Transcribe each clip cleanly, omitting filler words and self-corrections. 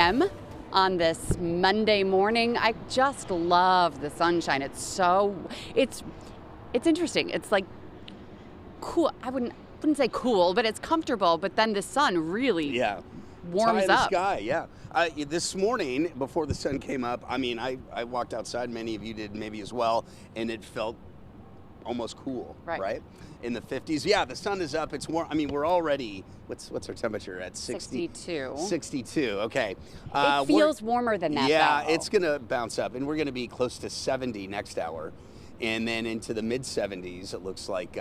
On this Monday morning, I just love the sunshine. It's interesting. It's like cool. I wouldn't say cool, but it's comfortable. But then the sun really warms up. up. Sky, yeah. This morning, before the sun came up, I walked outside. Many of you did maybe as well, and it felt almost cool, right? In the 50s. Yeah, the sun is up. It's warm. We're already, what's our temperature at? 62. 62, okay. It feels warmer than that, Yeah, though. it's going to bounce up, and we're going to be close to 70 next hour, and then into the mid-70s, it looks like,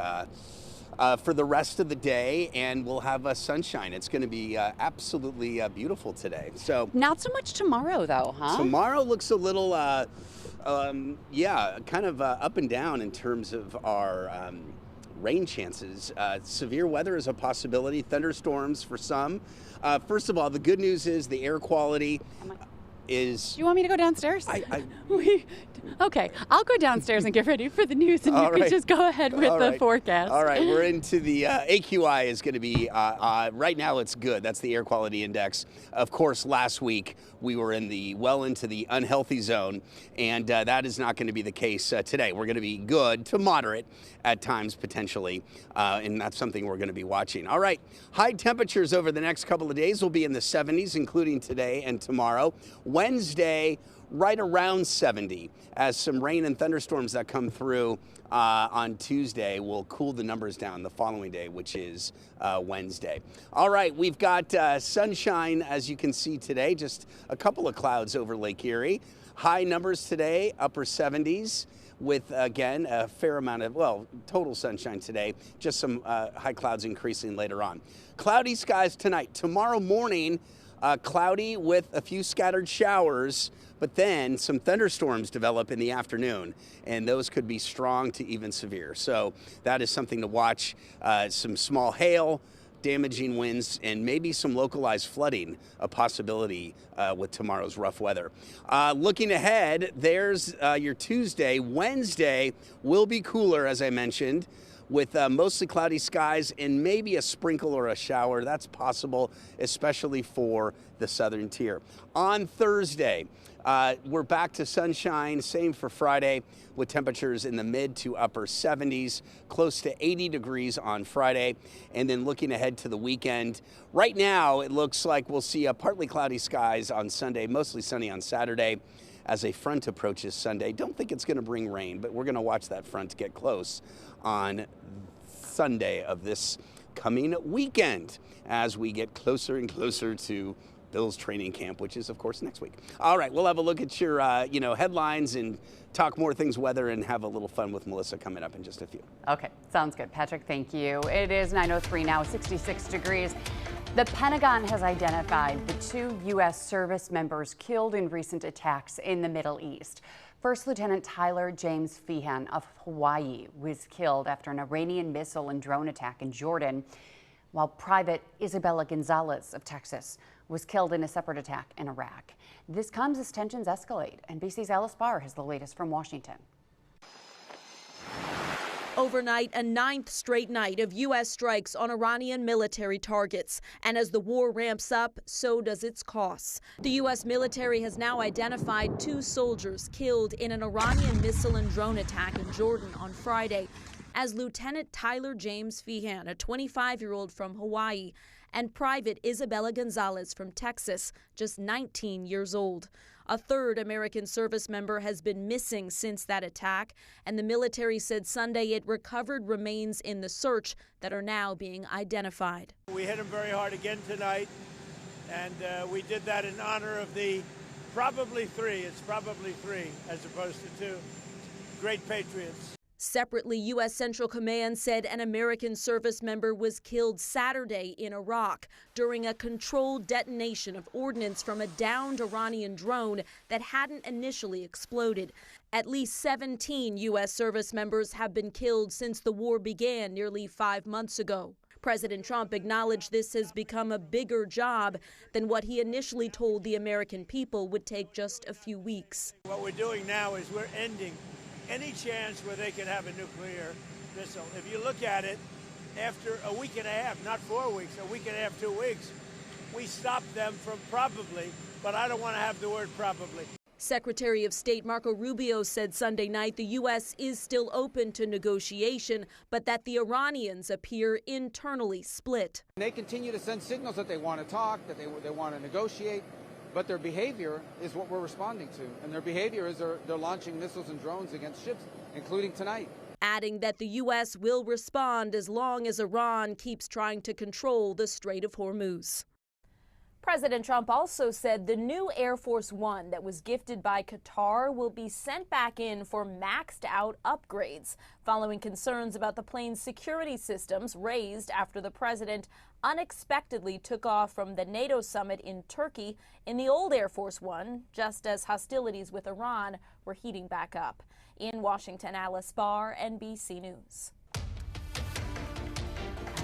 for the rest of the day, and we'll have sunshine. It's going to be absolutely beautiful today. So not so much tomorrow, though, huh? Tomorrow looks a little, kind of up and down in terms of our rain chances. Severe weather is a possibility. Thunderstorms for some. First of all, the good news is the air quality is... Do you want me to go downstairs? Okay, I'll go downstairs and get ready for the news, and you can just go ahead with the forecast. All right, we're into the AQI is going to be, right now it's good. That's the air quality index. Of course, last week we were into the unhealthy zone, and that is not going to be the case today. We're going to be good to moderate at times potentially, and that's something we're going to be watching. All right, high temperatures over the next couple of days will be in the 70s, including today and tomorrow. Wednesday, right around 70, as some rain and thunderstorms that come through on Tuesday will cool the numbers down the following day, which is Wednesday. All right, we've got sunshine, as you can see today, just a couple of clouds over Lake Erie. High numbers today, upper 70s, with, again, a fair amount of, total sunshine today, just some high clouds increasing later on. Cloudy skies tonight. Tomorrow morning, cloudy with a few scattered showers, but then some thunderstorms develop in the afternoon, and those could be strong to even severe. So that is something to watch. Some small hail, damaging winds, and maybe some localized flooding, a possibility with tomorrow's rough weather. Looking ahead, there's your Tuesday. Wednesday will be cooler, as I mentioned, with mostly cloudy skies and maybe a sprinkle or a shower. That's possible, especially for the southern tier. On Thursday, we're back to sunshine, same for Friday, with temperatures in the mid to upper 70s, close to 80 degrees on Friday. And then looking ahead to the weekend, right now it looks like we'll see partly cloudy skies on Sunday, mostly sunny on Saturday. As a front approaches Sunday, don't think it's going to bring rain, but we're going to watch that front get close on Sunday of this coming weekend as we get closer and closer to Bill's training camp, which is, of course, next week. All right, we'll have a look at your, headlines and talk more things weather and have a little fun with Melissa coming up in just a few. Okay, sounds good. Patrick, thank you. It is 9:03 now, 66 degrees. The Pentagon has identified the 2 U.S. service members killed in recent attacks in the Middle East. First Lieutenant Tyler James Feehan of Hawaii was killed after an Iranian missile and drone attack in Jordan, while Private Isabella Gonzalez of Texas was killed in a separate attack in Iraq. This comes as tensions escalate. NBC's Alice Barr has the latest from Washington. Overnight, a 9th straight night of U.S. strikes on Iranian military targets. And as the war ramps up, so does its costs. The U.S. military has now identified 2 soldiers killed in an Iranian missile and drone attack in Jordan on Friday, as Lieutenant Tyler James Feehan, a 25-year-old from Hawaii, and Private Isabella Gonzalez from Texas, just 19 years old. A 3rd American service member has been missing since that attack, and the military said Sunday it recovered remains in the search that are now being identified. We hit him very hard again tonight, and we did that in honor of the probably 3. It's probably 3 as opposed to 2 great patriots. Separately, U.S. Central Command said an American service member was killed Saturday in Iraq during a controlled detonation of ordnance from a downed Iranian drone that hadn't initially exploded. At least 17 U.S. service members have been killed since the war began nearly 5 months ago. President Trump acknowledged this has become a bigger job than what he initially told the American people would take just a few weeks. What we're doing now is we're ending any chance where they can have a nuclear missile. If you look at it, after a week and a half, not 4 weeks, a week and a half, 2 weeks, we stop them from probably, but I don't want to have the word probably. Secretary of State Marco Rubio said Sunday night the U.S. is still open to negotiation, but that the Iranians appear internally split. They continue to send signals that they want to talk, that they want to negotiate, but their behavior is what we're responding to. And their behavior is they're launching missiles and drones against ships, including tonight. Adding that the U.S. will respond as long as Iran keeps trying to control the Strait of Hormuz. President Trump also said the new Air Force One that was gifted by Qatar will be sent back in for maxed out upgrades, following concerns about the plane's security systems raised after the president unexpectedly took off from the NATO summit in Turkey in the old Air Force One, just as hostilities with Iran were heating back up. In Washington, Alice Barr, NBC News.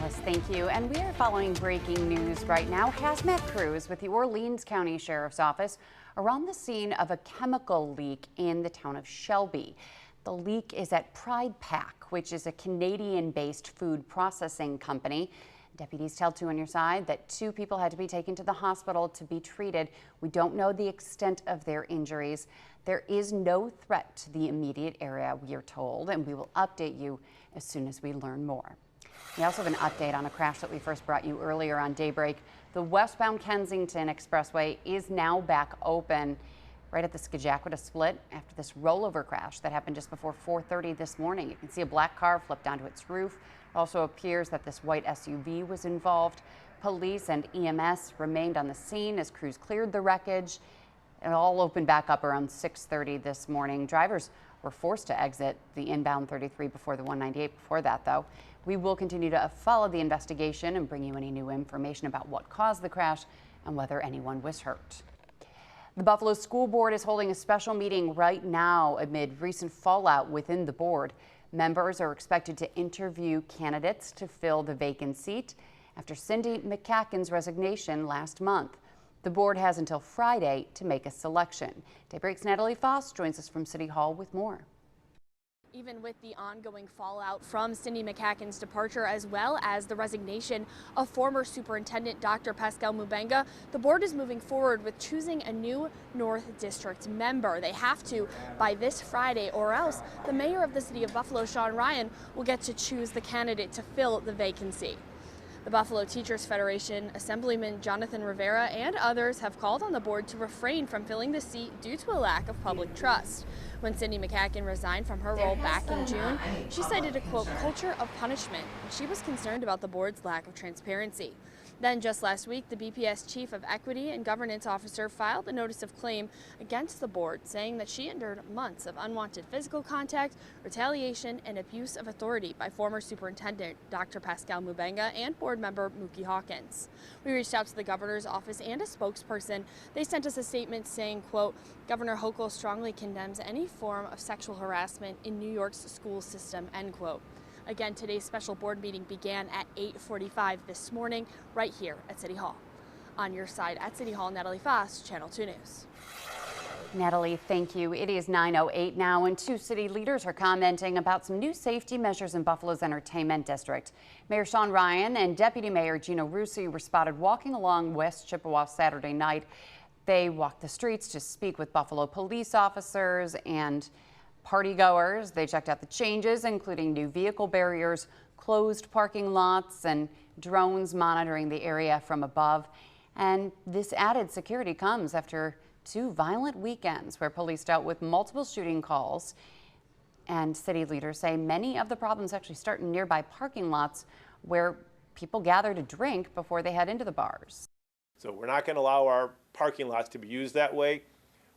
Alice, thank you. And we are following breaking news right now. Hazmat crews with the Orleans County Sheriff's Office are on the scene of a chemical leak in the town of Shelby. The leak is at Pride Pack, which is a Canadian-based food processing company. Deputies tell 2 on your side that 2 people had to be taken to the hospital to be treated. We don't know the extent of their injuries. There is no threat to the immediate area, we are told, and we will update you as soon as we learn more. We also have an update on a crash that we first brought you earlier on Daybreak. The westbound Kensington Expressway is now back open right at the Scajaquada split after this rollover crash that happened just before 4:30 this morning. You can see a black car flipped onto its roof. It also appears that this white SUV was involved. Police and EMS remained on the scene as crews cleared the wreckage. It all opened back up around 6:30 this morning. Drivers were forced to exit the inbound 33 before the 198 before that, though. We will continue to follow the investigation and bring you any new information about what caused the crash and whether anyone was hurt. The Buffalo School Board is holding a special meeting right now amid recent fallout within the board. Members are expected to interview candidates to fill the vacant seat after Cindy McCacken's resignation last month. The board has until Friday to make a selection. Daybreak's Natalie Foss joins us from City Hall with more. Even with the ongoing fallout from Cindy McCacken's departure, as well as the resignation of former Superintendent Dr. Pascal Mubenga, the board is moving forward with choosing a new North District member. They have to by this Friday, or else the mayor of the city of Buffalo, Sean Ryan, will get to choose the candidate to fill the vacancy. The Buffalo Teachers Federation, Assemblyman Jonathan Rivera, and others have called on the board to refrain from filling the seat due to a lack of public trust. When Cindy McCacken resigned from her role back in June, she cited a, quote, culture of punishment, and she was concerned about the board's lack of transparency. Then just last week, the BPS Chief of Equity and Governance Officer filed a notice of claim against the board, saying that she endured months of unwanted physical contact, retaliation, and abuse of authority by former Superintendent Dr. Pascal Mubenga and board member Mookie Hawkins. We reached out to the governor's office and a spokesperson. They sent us a statement saying, quote, Governor Hochul strongly condemns any form of sexual harassment in New York's school system, end quote. Again, today's special board meeting began at 8:45 this morning, right here at City Hall. On your side at City Hall, Natalie Foss, Channel 2 News. Natalie, thank you. It is 9:08 now, and 2 city leaders are commenting about some new safety measures in Buffalo's entertainment district. Mayor Sean Ryan and Deputy Mayor Gino Rusi were spotted walking along West Chippewa Saturday night. They walked the streets to speak with Buffalo police officers and partygoers. They checked out the changes, including new vehicle barriers, closed parking lots, and drones monitoring the area from above. And this added security comes after 2 violent weekends where police dealt with multiple shooting calls. And city leaders say many of the problems actually start in nearby parking lots where people gather to drink before they head into the bars. So we're not going to allow our parking lots to be used that way.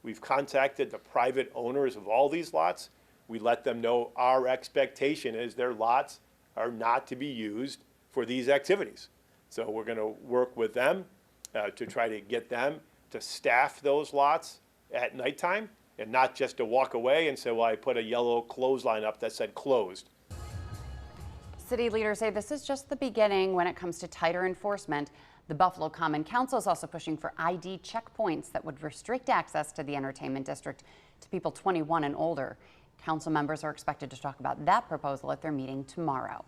We've contacted the private owners of all these lots. We let them know our expectation is their lots are not to be used for these activities. So we're going to work with them to try to get them to staff those lots at nighttime and not just to walk away and say, well, I put a yellow clothesline up that said closed. City leaders say this is just the beginning when it comes to tighter enforcement. The Buffalo Common Council is also pushing for ID checkpoints that would restrict access to the entertainment district to people 21 and older. Council members are expected to talk about that proposal at their meeting tomorrow.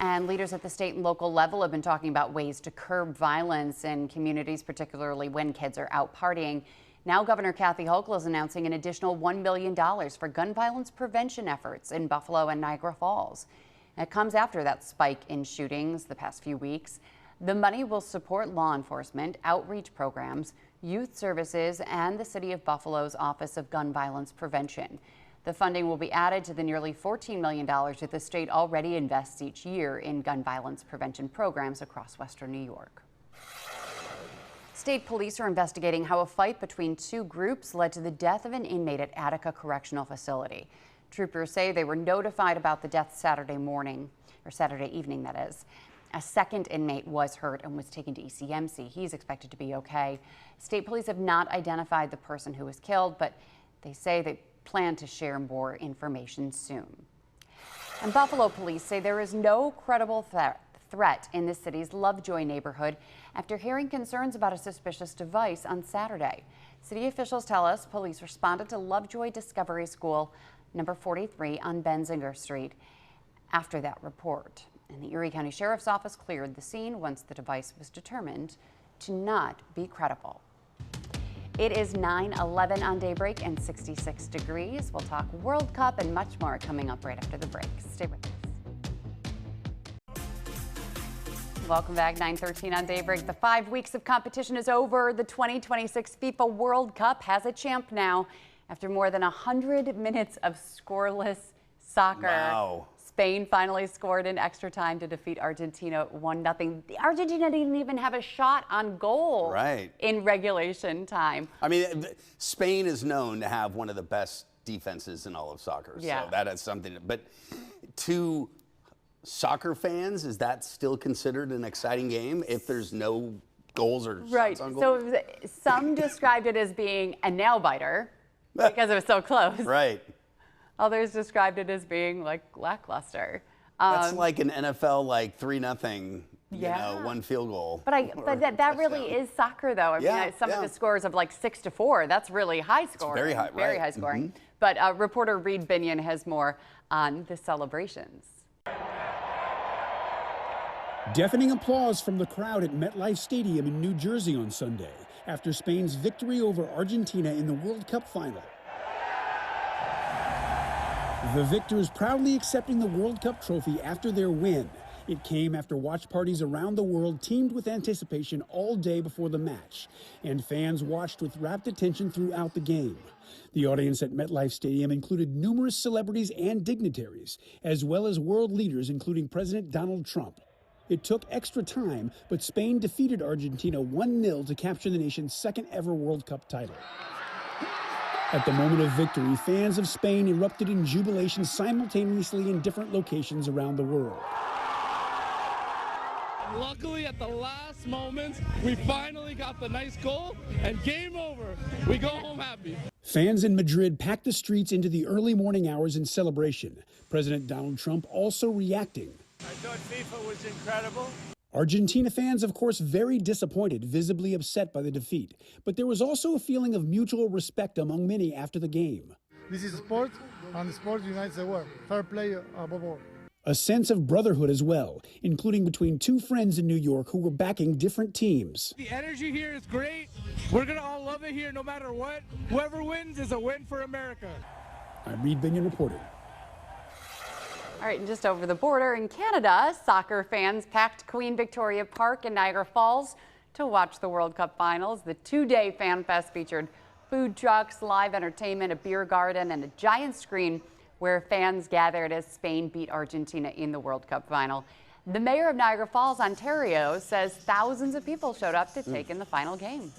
And leaders at the state and local level have been talking about ways to curb violence in communities, particularly when kids are out partying. Now Governor Kathy Hochul is announcing an additional $1 million for gun violence prevention efforts in Buffalo and Niagara Falls. It comes after that spike in shootings the past few weeks. The money will support law enforcement, outreach programs, youth services, and the City of Buffalo's Office of Gun Violence Prevention. The funding will be added to the nearly $14 million that the state already invests each year in gun violence prevention programs across Western New York. State police are investigating how a fight between two groups led to the death of an inmate at Attica Correctional Facility. Troopers say they were notified about the death Saturday evening, that is. A second inmate was hurt and was taken to ECMC. He's expected to be okay. State police have not identified the person who was killed, but they say they plan to share more information soon. And Buffalo police say there is no credible threat in the city's Lovejoy neighborhood after hearing concerns about a suspicious device on Saturday. City officials tell us police responded to Lovejoy Discovery School, number 43 on Benzinger Street, after that report. And the Erie County Sheriff's Office cleared the scene once the device was determined to not be credible. It is 9:11 on Daybreak and 66 degrees. We'll talk World Cup and much more coming up right after the break. Stay with us. Welcome back, 9:13 on Daybreak. The 5 weeks of competition is over. The 2026 FIFA World Cup has a champ now. After more than 100 minutes of scoreless soccer, Wow. Spain finally scored in extra time to defeat Argentina 1-0. Argentina didn't even have a shot on goal in regulation time. I mean, Spain is known to have one of the best defenses in all of soccer. Yeah. So that is something. But to soccer fans, is that still considered an exciting game if there's no goals or shots on goal? So some described it as being a nail biter because it was so close. Right. Others described it as being like lackluster. That's like an NFL like 3-0, one field goal. But that really is soccer, though. I mean, some of the scores of like 6-4. That's really high scoring. It's very high, very high scoring. But reporter Reed Binion has more on the celebrations. Deafening applause from the crowd at MetLife Stadium in New Jersey on Sunday after Spain's victory over Argentina in the World Cup final. The victors proudly accepting the World Cup trophy after their win. It came after watch parties around the world teemed with anticipation all day before the match, and fans watched with rapt attention throughout the game. The audience at MetLife Stadium included numerous celebrities and dignitaries, as well as world leaders, including President Donald Trump. It took extra time, but Spain defeated Argentina 1-0 to capture the nation's second ever World Cup title. At the moment of victory, fans of Spain erupted in jubilation simultaneously in different locations around the world. Luckily, at the last moments, we finally got the nice goal, and game over. We go home happy. Fans in Madrid packed the streets into the early morning hours in celebration. President Donald Trump also reacting. I thought FIFA was incredible. Argentina fans, of course, very disappointed, visibly upset by the defeat. But there was also a feeling of mutual respect among many after the game. This is sport, and sport unites the world. Fair play above all. A sense of brotherhood as well, including between two friends in New York who were backing different teams. The energy here is great. We're going to all love it here no matter what. Whoever wins is a win for America. I'm Reed Binion reporting. All right, and just over the border in Canada, soccer fans packed Queen Victoria Park in Niagara Falls to watch the World Cup finals. The two-day fan fest featured food trucks, live entertainment, a beer garden, and a giant screen where fans gathered as Spain beat Argentina in the World Cup final. The mayor of Niagara Falls, Ontario, says thousands of people showed up to take in the final game.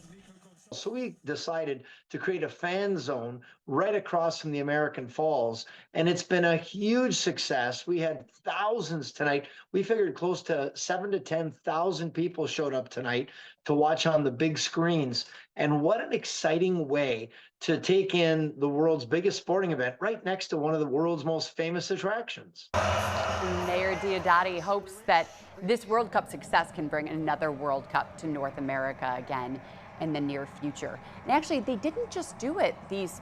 So we decided to create a fan zone right across from the American Falls, and it's been a huge success. We had thousands tonight. We figured close to 7,000 to 10,000 people showed up tonight to watch on the big screens. And what an exciting way to take in the world's biggest sporting event right next to one of the world's most famous attractions. Mayor Diodati hopes that this World Cup success can bring another World Cup to North America again in the near future. And actually, they didn't just do it this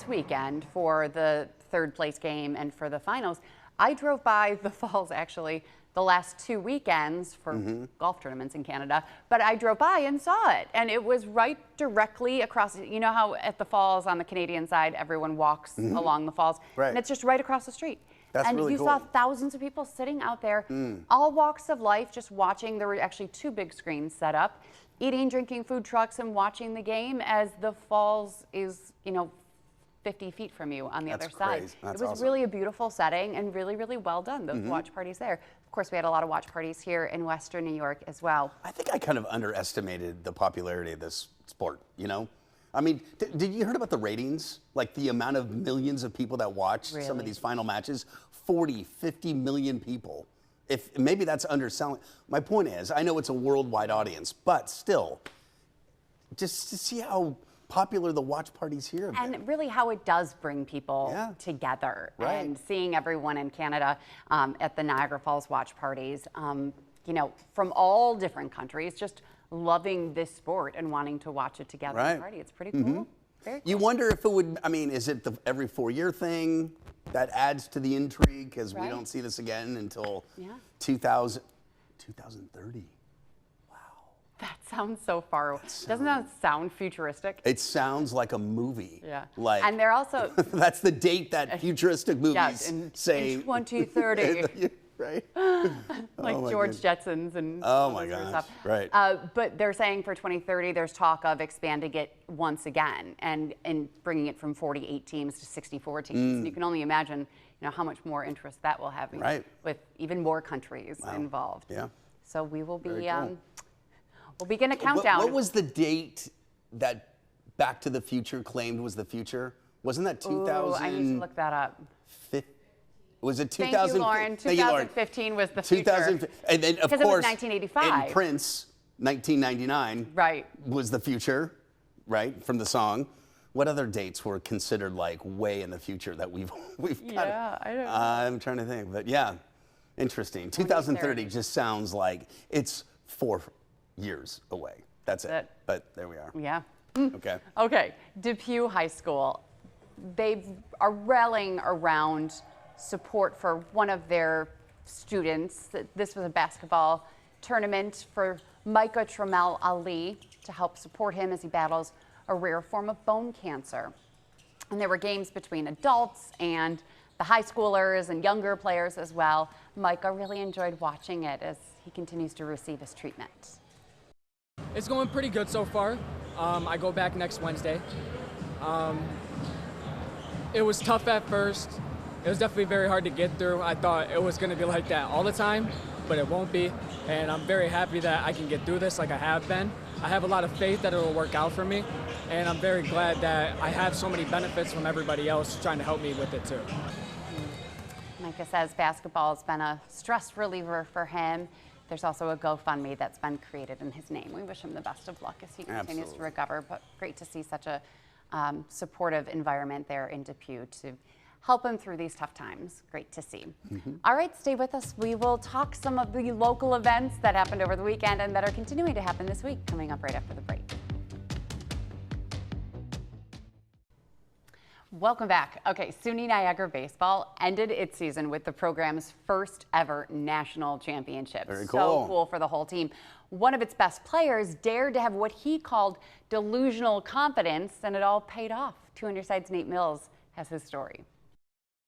weekend for the third place game and for the finals. I drove by the falls actually the last 2 weekends for golf tournaments in Canada, but I drove by and saw it, and it was right directly across. You know how at the falls on the Canadian side, everyone walks along the falls, and it's just right across the street. That's and really you cool. saw thousands of people sitting out there, all walks of life, just watching. There were actually 2 big screens set up, eating, drinking, food trucks, and watching the game as the falls is, 50 feet from you on the other side. Crazy. That's it was awesome. really a beautiful setting and really, really well done, those watch parties there. Of course, we had a lot of watch parties here in Western New York as well. I think I kind of underestimated the popularity of this sport, I mean, did you heard about the ratings? Like the amount of millions of people that watch some of these final matches? 40, 50 million people. If maybe that's underselling. My point is, I know it's a worldwide audience, but still, just to see how popular the watch parties here have been. And really how it does bring people together. Right. And seeing everyone in Canada at the Niagara Falls watch parties, from all different countries, just loving this sport and wanting to watch it together and party. It's pretty cool. Very cool. You wonder if it would, I mean, is it the every 4-year thing that adds to the intrigue? Because we don't see this again until 2030. That sounds so far away. Doesn't that sound futuristic? It sounds like a movie. Yeah. Like, and they're also... that's the date that futuristic movies say. In 2030. Right? Like George Jetson's and oh all my this other gosh, stuff. right. But they're saying for 2030, there's talk of expanding it once again and bringing it from 48 teams to 64 teams. And you can only imagine, how much more interest that will have with even more countries involved. Yeah. So we will be, cool. we'll begin a countdown. What was the date that Back to the Future claimed was the future? Wasn't that 2000? I need to look that up. Was it 2000? Thank you, Lauren. 2015 was the future. 2000, and then of course, it was course, 1985. in Prince, 1999, was the future, right, from the song. What other dates were considered like way in the future that we've got? Yeah, I don't know. I'm trying to think, but yeah, interesting. 2030 just sounds like it's 4 years away. That's it. But there we are. Yeah. Okay. Okay. Depew High School. They are rallying around support for one of their students. This was a basketball tournament for Micah Trammell Ali to help support him as he battles a rare form of bone cancer. And there were games between adults and the high schoolers and younger players as well. Micah really enjoyed watching it as he continues to receive his treatment. It's going pretty good so far. I go back next Wednesday. It was tough at first. It was definitely very hard to get through. I thought it was going to be like that all the time, but it won't be. And I'm very happy that I can get through this like I have been. I have a lot of faith that it will work out for me, and I'm very glad that I have so many benefits from everybody else trying to help me with it too. Micah says basketball has been a stress reliever for him. There's also a GoFundMe that's been created in his name. We wish him the best of luck as he continues to recover, but great to see such a supportive environment there in Depew to help him through these tough times. Great to see. All right, stay with us. We will talk some of the local events that happened over the weekend and that are continuing to happen this week, coming up right after the break. Welcome back. Okay, SUNY Niagara Baseball ended its season with the program's first ever national championship. Very So cool. cool for the whole team. One of its best players dared to have what he called delusional confidence, and it all paid off. 200 Side's Nate Mills has his story.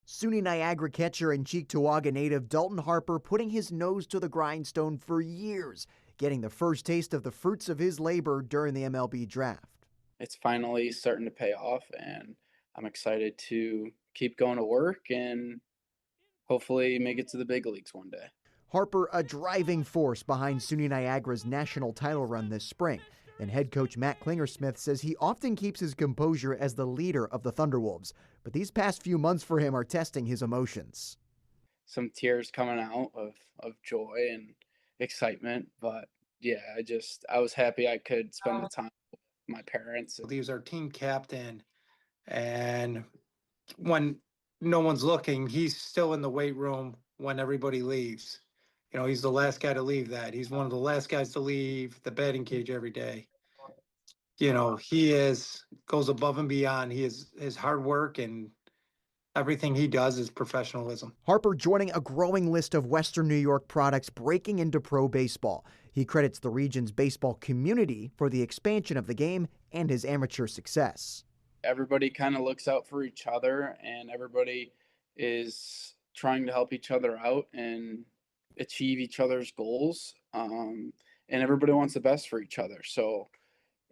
SUNY Niagara catcher and Cheektowaga native Dalton Harper putting his nose to the grindstone for years, getting the first taste of the fruits of his labor during the MLB draft. It's finally starting to pay off, and I'm excited to keep going to work and hopefully make it to the big leagues one day. Harper, a driving force behind SUNY Niagara's national title run this spring. And head coach Matt Klingersmith says he often keeps his composure as the leader of the Thunderwolves. But these past few months for him are testing his emotions. Some tears coming out of joy and excitement. But yeah, I was happy I could spend the time with my parents. He was our team captain. And when no one's looking, he's still in the weight room when everybody leaves. You know, he's the last guy to leave that. He's one of the last guys to leave the batting cage every day. You know, he goes above and beyond. His hard work and Everything he does is professionalism. Harper joining a growing list of Western New York products breaking into pro baseball. He credits the region's baseball community for the expansion of the game and his amateur success. Everybody kind of looks out for each other, and everybody is trying to help each other out and achieve each other's goals. And everybody wants the best for each other. So,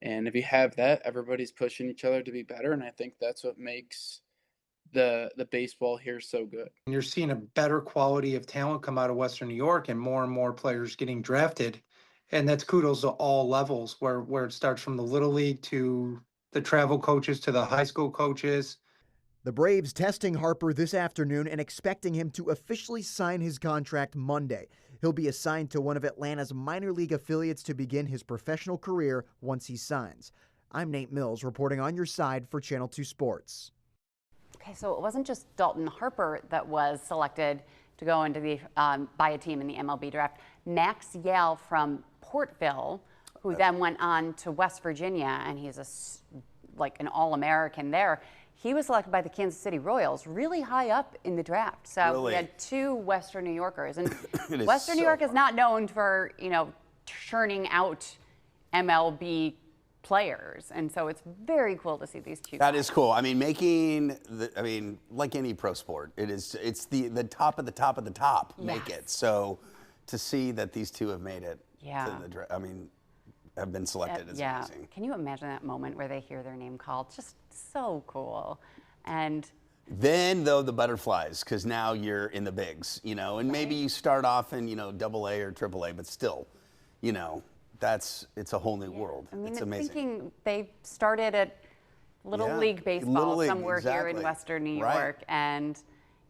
and if you have that, everybody's pushing each other to be better. And I think that's what makes the baseball here so good. You're seeing a better quality of talent come out of Western New York and more players getting drafted. And that's kudos to all levels, where it starts from the Little League to the travel coaches to the high school coaches. The Braves testing Harper this afternoon and expecting him to officially sign his contract Monday. He'll be assigned to one of Atlanta's minor league affiliates to begin his professional career once he signs. I'm Nate Mills reporting on your side for Channel 2 Sports. Okay, so it wasn't just Dalton Harper that was selected to go into the by a team in the MLB draft. Max Yale from Portville, who then went on to West Virginia, and he's like an All-American there. He was selected by the Kansas City Royals, really high up in the draft. So we had 2 Western New Yorkers, and Western New York is not known for, you know, churning out MLB players, and so it's very cool to see these 2 That guys. is cool. I mean, like any pro sport, it's the top of the top of the top make it. So to see that these 2 have made it to the draft, have been selected is amazing. Can you imagine that moment where they hear their name called? Just so cool. And then, though, the butterflies, because now you're in the bigs, you know, and maybe you start off in, you know, AA or AAA, but still, you know, it's a whole new world. I mean, it's amazing. Thinking they started at Little League baseball somewhere here in Western New York, and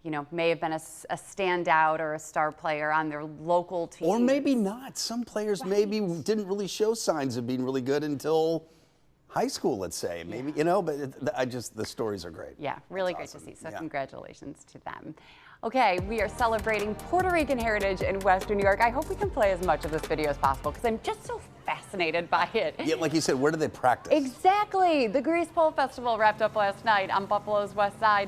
you know, may have been a standout or a star player on their local team. Or maybe not. Some players maybe didn't really show signs of being really good until high school, let's say. Maybe, you know, but the stories are great. Yeah, really great to see. So congratulations to them. Okay, we are celebrating Puerto Rican heritage in Western New York. I hope we can play as much of this video as possible because I'm just so fascinated by it. Yeah, like you said, where do they practice? Exactly. The Grease Pole Festival wrapped up last night on Buffalo's West Side.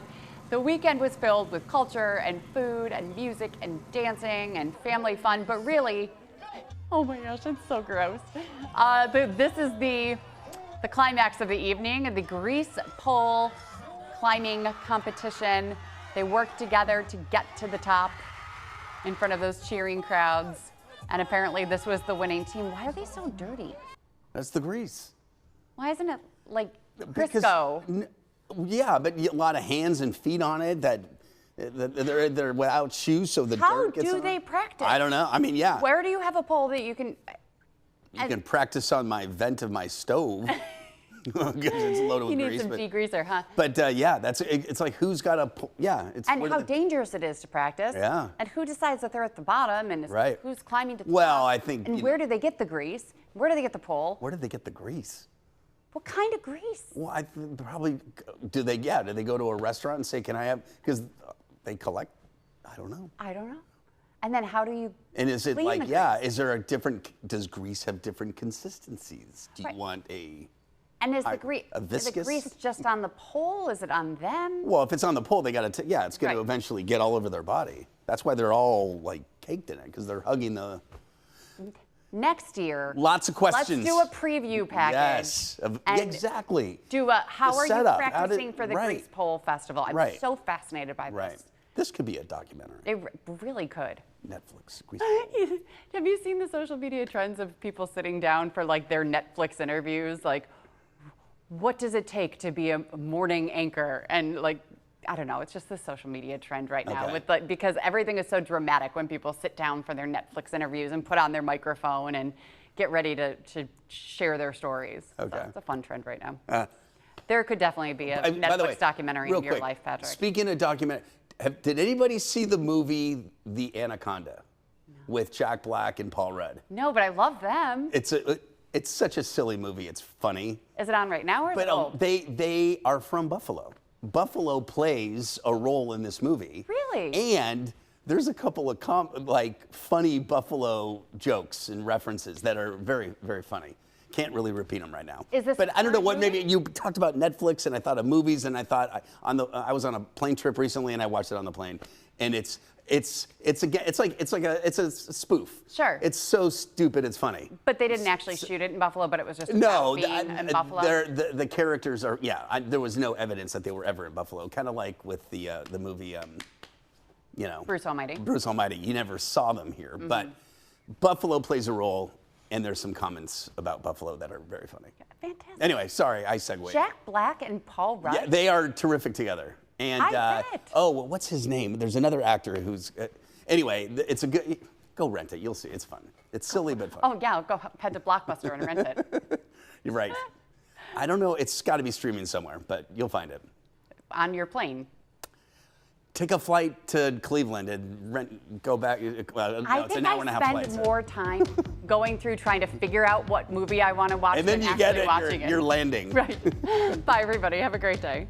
The weekend was filled with culture and food and music and dancing and family fun, but really, oh my gosh, it's so gross. This is the climax of the evening, the Grease Pole climbing competition. They worked together to get to the top in front of those cheering crowds, and apparently this was the winning team. Why are they so dirty? That's the grease. Why isn't it like Crisco? Yeah, but a lot of hands and feet on it that they're without shoes, so the dirt gets on. How do they practice? I don't know. I mean, yeah. Where do you have a pole that you can? You can practice on my vent of my stove. It's loaded with grease. You need some degreaser, huh? But yeah, it's like who's got a and how dangerous it is to practice. Yeah. And who decides that they're at the bottom and who's climbing to the top? Well, I think. And where do they get the grease? Where do they get the pole? Where do they get the grease? What kind of grease? Well, probably do they go to a restaurant and say, "Can I have?" Because they collect. I don't know. And then how do you? And is it like is there a different? Does grease have different consistencies? Do you want a? And is the grease just on the pole? Is it on them? Well, if it's on the pole, they got to. It's going to eventually get all over their body. That's why they're all like caked in it because they're hugging the. Next year. Lots of questions. Let's do a preview package. Yes, exactly. How are you practicing for the Grease Pole Festival? I'm so fascinated by this. Right. This could be a documentary. It really could. Netflix. Grease Pole. Have you seen the social media trends of people sitting down for like their Netflix interviews? Like, what does it take to be a morning anchor? And like, I don't know, it's just the social media trend right now with because everything is so dramatic when people sit down for their Netflix interviews and put on their microphone and get ready to share their stories. So it's a fun trend right now. There could definitely be a Netflix documentary in your life, Patrick. Speaking of documentary, did anybody see the movie The Anaconda with Jack Black and Paul Rudd? No, but I love them. It's such a silly movie. It's funny. Is it on right now or is it old? They are from Buffalo. Buffalo plays a role in this movie. Really? And there's a couple of funny Buffalo jokes and references that are very, very funny. Can't really repeat them right now. Is this but I don't know what. current Maybe you talked about Netflix, and I thought of movies, and I thought I was on a plane trip recently, and I watched it on the plane, and it's a spoof. Sure. It's so stupid, it's funny. But they didn't actually shoot it in Buffalo, but it was just No, about being in Buffalo. the characters are there was no evidence that they were ever in Buffalo. Kind of like with the movie, Bruce Almighty. Bruce Almighty. You never saw them here, but Buffalo plays a role. And there's some comments about Buffalo that are very funny. Fantastic. Anyway, sorry, I segued. Jack Black and Paul Rudd. Yeah, they are terrific together. And I bet. oh, well, what's his name? There's another actor who's. Anyway, it's a good. Go rent it. You'll see. It's fun. It's silly but fun. Oh yeah, I'll go head to Blockbuster and rent it. You're right. I don't know. It's got to be streaming somewhere, but you'll find it. On your plane. Take a flight to Cleveland and go back. Well, no, it's an hour and a half flight. I think I spend more time going through trying to figure out what movie I want to watch and then than you actually get it, watching it. you're landing. Right. Bye, everybody. Have a great day.